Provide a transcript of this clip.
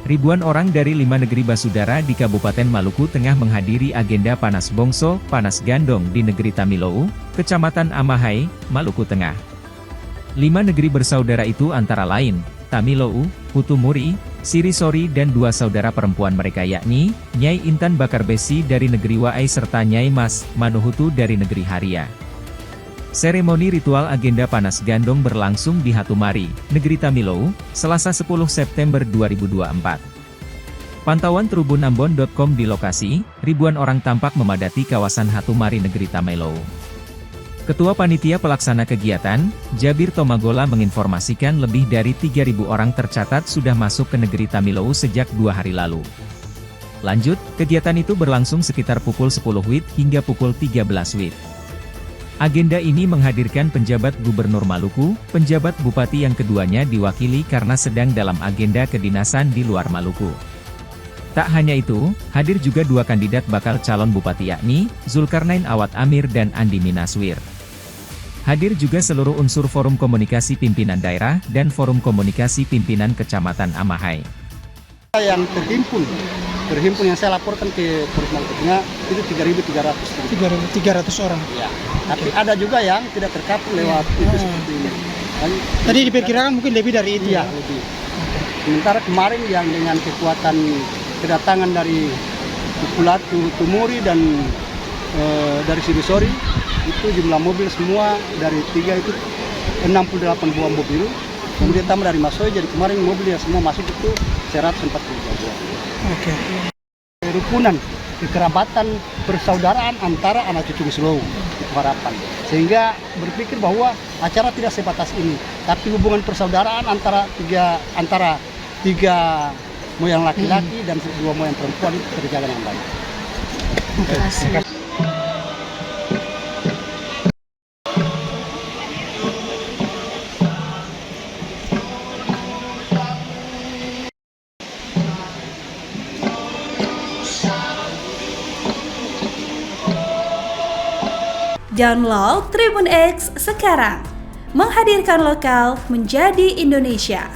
Ribuan orang dari 5 negeri basudara di Kabupaten Maluku Tengah menghadiri agenda Panas Bongso, Panas Gandong di negeri Tamilou, Kecamatan Amahai, Maluku Tengah. 5 negeri bersaudara itu antara lain, Tamilou, Putu Muri, Sirisori dan 2 saudara perempuan mereka yakni, Nyai Intan Bakar Besi dari negeri Waai serta Nyai Mas, Manuhutu dari negeri Haria. Seremoni ritual agenda Panas Gandong berlangsung di Hatumari, negeri Tamilou, Selasa 10 September 2024. Pantauan tribunambon.com di lokasi, ribuan orang tampak memadati kawasan Hatumari negeri Tamilou. Ketua Panitia Pelaksana Kegiatan, Jabir Tomagola menginformasikan lebih dari 3.000 orang tercatat sudah masuk ke negeri Tamilou sejak 2 hari lalu. Lanjut, kegiatan itu berlangsung sekitar pukul 10 WIB hingga pukul 13 WIB. Agenda ini menghadirkan penjabat Gubernur Maluku, penjabat Bupati yang keduanya diwakili karena sedang dalam agenda kedinasan di luar Maluku. Tak hanya itu, hadir juga 2 kandidat bakal calon bupati yakni, Zulkarnain Awad Amir dan Andi Minaswir. Hadir juga seluruh unsur Forum Komunikasi Pimpinan Daerah dan Forum Komunikasi Pimpinan Kecamatan Amahai. Yang terhimpun yang saya laporkan ke Polres Maluku Tengah itu 3.300 orang. Ya. Tapi ada juga yang tidak terkapul lewat itu seperti ini. Tadi diperkirakan mungkin lebih dari itu. Iya, lebih. Sementara kemarin yang dengan kekuatan kedatangan dari Putu Muri dan dari Sirisori itu jumlah mobil semua dari 3 itu 68 buah mobil. Kemudian tambah dari Masoy, jadi kemarin mobil yang semua masuk itu 142 buah. Oke. Kerukunan, kekerabatan, persaudaraan antara anak cucu di Slow, itu harapan. Sehingga berpikir bahwa acara tidak sebatas ini, tapi hubungan persaudaraan antara tiga moyang laki-laki dan 2 moyang perempuan itu terjaga dengan baik. Terima kasih. Download Tribun X sekarang, menghadirkan lokal menjadi Indonesia.